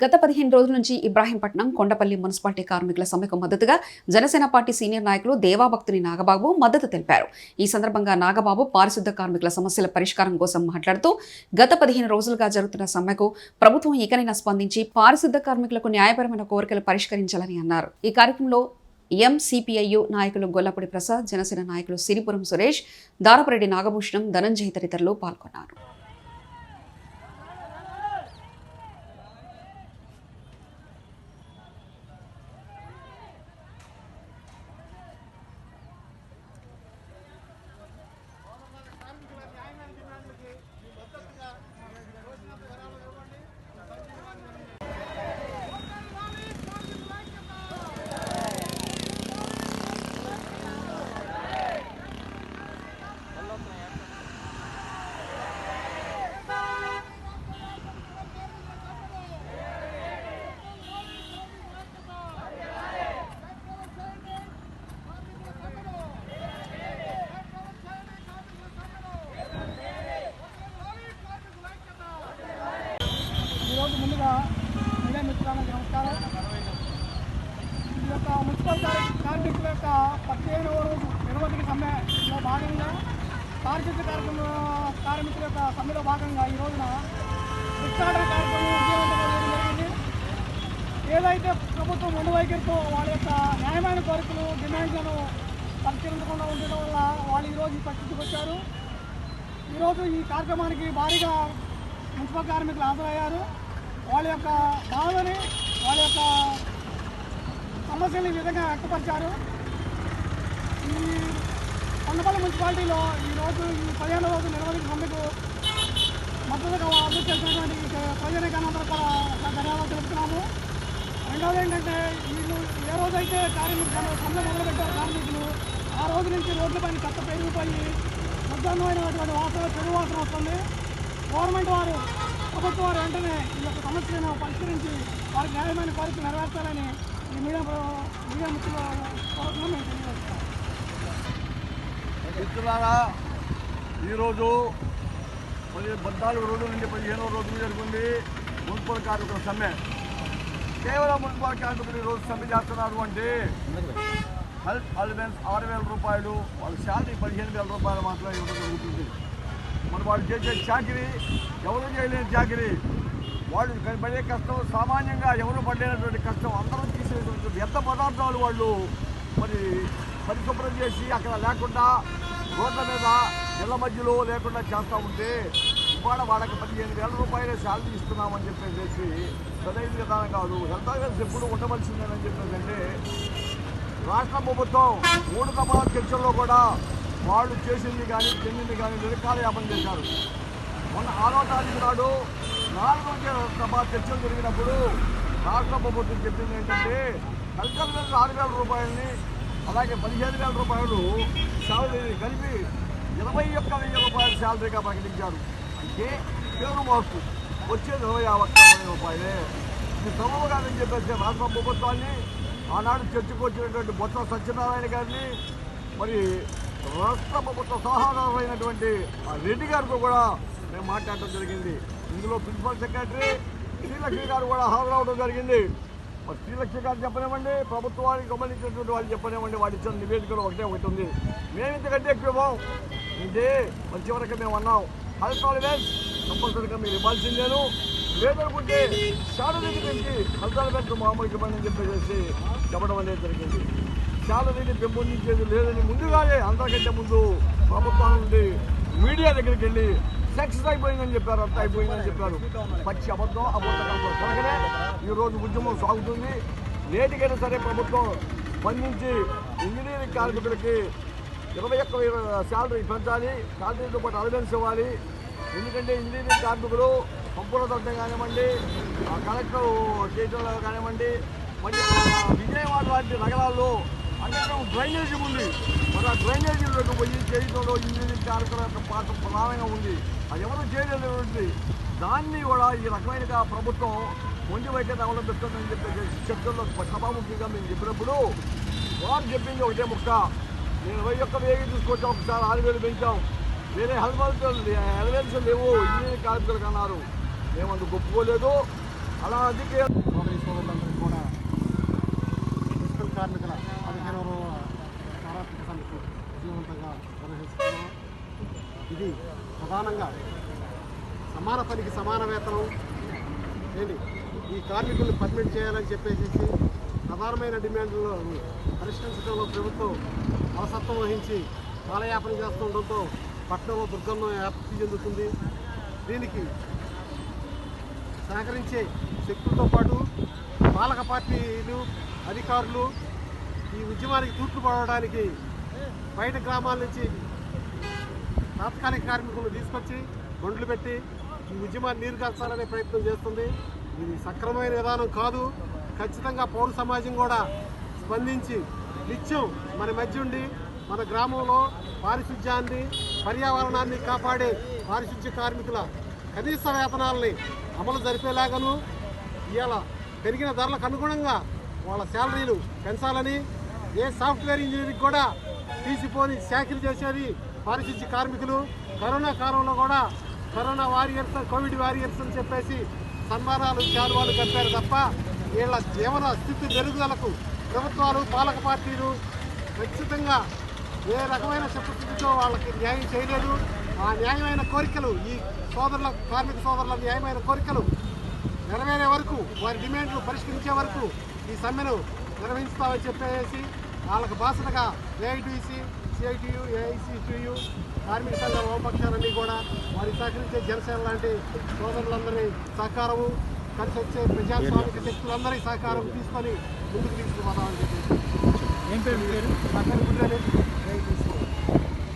గత 15 రోజుల నుంచి ఇబ్రాహీంపట్నం, కొండపల్లి మున్సిపాలిటీ కార్మికుల సమ్మెకు మద్దతుగా జనసేన పార్టీ సీనియర్ నాయకులు దేవాభక్తుని నాగబాబు మద్దతు తెలిపారు. ఈ సందర్భంగా నాగబాబు పారిశుద్ధ కార్మికుల సమస్యల పరిష్కారం కోసం మాట్లాడుతూ గత 15 రోజులుగా జరుగుతున్న సమ్మెకు ప్రభుత్వం ఇకనైనా స్పందించి పారిశుద్ధ కార్మికులకు న్యాయపరమైన కోరికలు పరిష్కరించాలని అన్నారు. ఈ కార్యక్రమంలో ఎంసీపీఐయు నాయకులు గొల్లపూడి ప్రసాద్, జనసేన నాయకులు సిరిపురం సురేష్, దారపరెడ్డి నాగభూషణం, ధనంజయ్ తదితరులు పాల్గొన్నారు. ముందుగా మీడియా మిత్రులకు నమస్కారం. ఈ యొక్క మున్సిపల్ కార్మికుల యొక్క 15వ రోజు నిరవధిక సమ్మెలో భాగంగా పారిశుద్ధ కార్మికుల యొక్క సమ్మెలో భాగంగా ఈ రోజున ఉద్ఘాటన కార్యక్రమం విజయవంతంగా చేయడం జరిగింది. ఏదైతే ప్రభుత్వం ముందు వైఖరితో వాళ్ళ యొక్క న్యాయమైన కోరికలు డిమాండ్లను పరిశీలించకుండా ఉండడం వల్ల వాళ్ళు ఈరోజు ఈ పరిస్థితికి వచ్చారు. ఈరోజు ఈ కార్యక్రమానికి భారీగా మున్సిపల్ కార్మికులు హాజరయ్యారు. వాళ్ళ యొక్క బాధని, వాళ్ళ యొక్క సమస్యలు ఈ విధంగా వ్యక్తపరిచారు. ఈ కొండపల్లి మున్సిపాలిటీలో ఈరోజు ఈ 15వ రోజు నిరవధిక సమ్మెకు మద్దతుగా అభివృద్ధి చేసినటువంటి ప్రజానికానందరూ కూడా ధన్యవాదాలు తెలుపుతున్నాము. రెండవది ఏంటంటే వీళ్ళు ఏ రోజైతే సమ్మె మొదలుపెట్టారు కార్మికులు, ఆ రోజు నుంచి రోడ్లపైన చెత్త పెరిగిపోయి ఉద్దానమైనటువంటి వాసన, చెడు వాసన వస్తుంది. గవర్నమెంట్ వారు, ప్రభుత్వం వారు వెంటనే ఈ యొక్క సమస్యను పరిష్కరించి వారికి న్యాయమైన కోరికలు నెరవేర్చాలని ఈ మీడియా మిత్రుల కోరికను మేము తెలియజేస్తాం. మిత్రులారా, ఈరోజు 14 రోజుల నుండి 15వ రోజు జరుగుతుంది మున్సిపల్ కార్మికుల సమ్మె. కేవలం మున్సిపల్ కార్మికులు ఈరోజు సమ్మె చేస్తున్నారు అంటే హెల్త్ అలవెన్స్ 6,000 రూపాయలు, వాళ్ళ శాలరీ 15,000 రూపాయలు మాత్రమే ఇవ్వడం జరుగుతుంది. మరి వాళ్ళు చేసే చాకరీ ఎవరు చేయలేని చాకరీ, వాళ్ళు పడే కష్టం సామాన్యంగా ఎవరు పడలేనటువంటి కష్టం, అందరూ తీసేటువంటి వ్యర్థ పదార్థాలు వాళ్ళు మరి పరిశుభ్రం చేసి అక్కడ లేకుండా రోడ్ల మీద ఇళ్ల మధ్యలో లేకుండా చేస్తూ ఉంటే ఇవాళ వాళ్ళకి 15,000 రూపాయలే శాలరీ ఇస్తున్నామని చెప్పేసి సరైన విధానం కాదు. హెల్త్ అలవెన్స్ ఎప్పుడు ఉండవలసిందేనని చెప్పేసి రాష్ట్ర ప్రభుత్వం 3 దఫాల చర్చల్లో కూడా వాళ్ళు చేసింది కానీ చెందింది కానీ నిరకాలయాపన చేశారు. మొన్న 6వ తారీఖు నాడు 4వ దఫా చర్చలు జరిగినప్పుడు రాష్ట్ర ప్రభుత్వం చెప్పింది ఏంటంటే హెల్త్ అలవెన్స్ 6,000 రూపాయలని అలాగే 15,000 రూపాయలు శాలరీని కలిపి 21,000 రూపాయల శాలరీగా ప్రకటించారు. అంటే పేరు మార్పు వచ్చేది 21,000 రూపాయలే. ఇది సబబు కాదని చెప్పేసి రాష్ట్ర ప్రభుత్వాన్ని, ఆనాడు చర్చకు వచ్చినటువంటి బొత్స సత్యనారాయణ గారిని, మరి రాష్ట్ర ప్రభుత్వ సలహాదారులైనటువంటి రెడ్డి గారితో కూడా మేము మాట్లాడటం జరిగింది. ఇందులో ప్రిన్సిపల్ సెక్రటరీ శ్రీలక్ష్మి గారు కూడా హాజరవడం జరిగింది. మరి శ్రీలక్ష్మి గారు చెప్పనివ్వండి, ప్రభుత్వానికి గమనించినటువంటి వాళ్ళు చెప్పనివ్వండి, వాటి ఇచ్చిన నివేదికలు ఒకటి ఉంది. మేము ఇంతకంటే ఎక్కువ అంటే మంచి వరకు మేము అన్నాం, హెల్త్ అలవెన్స్ కంపల్సరీగా మీరు ఇవ్వాల్సిందేను, లేదనుకుంటే శాలరీని పెంచి హెల్త్ అలవెన్స్ మామూలుగా ఇవ్వండి చెప్పేసి చెప్పడం అనేది జరిగింది. శాలరీని పెంపొందించేది లేదని ముందుగానే అందరికంటే ముందు ప్రభుత్వం నుండి మీడియా దగ్గరికి వెళ్ళి సక్సెస్ అయిపోయిందని చెప్పారు, అంత అయిపోయిందని చెప్పారు. పచ్చి అబద్ధం కొనకనే ఈరోజు ఉద్యమం సాగుతుంది. నేటికైనా సరే ప్రభుత్వం స్పందించి ఇంజనీరింగ్ కార్మికులకి 21,000 శాలరీ పెంచాలి, శాలరీతో పాటు అలవెన్స్ ఇవ్వాలి. ఎందుకంటే ఇంజనీరింగ్ కార్మికులు పంపుల దొడ్డం కానివ్వండి, కలెక్టర్ స్టేషన్లో కానివ్వండి, మరి విజయవాడ లాంటి నగరాల్లో అంటే డ్రైనేజీ ఉంది. మరి ఆ డ్రైనేజీలోకి పోయి చేయడంలో ఇంజనీరింగ్ కార్మికుల యొక్క పాత్ర ప్రధానంగా ఉంది. అది ఎవరు చేయలేనటువంటి దాన్ని కూడా ఈ రకమైన ప్రభుత్వం మొండి వైఖరి అవలంబిస్తుందని చెప్పేసి చర్చల్లో సభాముఖిగా మేము చెప్పినప్పుడు వారు చెప్పింది ఒకటే ముక్క, నేను 21,000 తీసుకొచ్చాం, ఒకసారి 6,000 పెంచాం, వేరే అలవెన్స్ లేవు ఇంజనీరింగ్ కార్మికులకు అన్నారు. మేము అందుకు ఒప్పుకోలేదు. అలా అందుకే సోదరి సోదరులందరికీ కూడా మున్సిపల్ కార్మికుల 15వ వారాంతిక సమ్మెకు విజయవంతంగా నిర్వహిస్తున్నాం. ఇది ప్రధానంగా సమాన పనికి సమాన వేతనం ఏంటి ఈ కార్మికులను పర్మిట్ చేయాలని చెప్పేసి ప్రధానమైన డిమాండ్లలో పరిష్కరించడంలో ప్రభుత్వం అవసత్వం వహించి కాలయాపన చేస్తుండటంతో పట్టణంలో దుర్గంధం వ్యాప్తి చెందుతుంది. దీనికి సహకరించే శక్తులతో పాటు పాలక పార్టీలు అధికారులు ఈ ఉద్యమానికి తూట్లు పడడానికి బయట గ్రామాల నుంచి తాత్కాలిక కార్మికులను తీసుకొచ్చి బండ్లు పెట్టి ఈ ఉద్యమాన్ని నీరు కాల్చాలనే ప్రయత్నం చేస్తుంది. ఇది సక్రమమైన విధానం కాదు. ఖచ్చితంగా పౌర సమాజం కూడా స్పందించి నిత్యం మన మధ్య ఉండి మన గ్రామంలో పారిశుధ్యాన్ని పర్యావరణాన్ని కాపాడే పారిశుధ్య కార్మికుల కనీస వేతనాలని అమలు జరిపేలాగాను ఇవాళ పెరిగిన ధరలకు అనుగుణంగా వాళ్ళ శాలరీలు పెంచాలని ఏ సాఫ్ట్వేర్ ఇంజనీరింగ్ కూడా తీసిపోని చాకరీ చేసేది పారిశుధ్య కార్మికులు. కరోనా కాలంలో కూడా కరోనా వారియర్స్ కోవిడ్ వారియర్స్ అని చెప్పేసి సన్మానాలు శాలువాలు కట్టారు తప్ప వీళ్ళ జీవన స్థితి మెరుగుదలకు ప్రభుత్వాలు పాలక పార్టీలు ఖచ్చితంగా ఏ రకమైన చిత్తశుద్ధితో వాళ్ళకి న్యాయం చేయలేదు. ఆ న్యాయమైన కోరికలు ఈ కార్మిక సోదరుల న్యాయమైన కోరికలు నెరవేరే వరకు వారి డిమాండ్లు పరిష్కరించే వరకు ఈ సమ్మెను నిర్వహిస్తామని చెప్పేసి వాళ్ళకు బాసటగా ఏఐటీసీ, సిఐటియు, ఏఐసిటియు కార్మిక సంఘాల వామపక్షాలన్నీ కూడా వారికి సహకరించే జనసేన లాంటి సోదరులందరి సహకారము కలిసి వచ్చే ప్రజాస్వామిక శక్తులందరి సహకారం తీసుకొని ముందుకు తీసుకుపోతామని చెప్పేసి. ఏం పేరు? నా పేరు గుడ్డేని.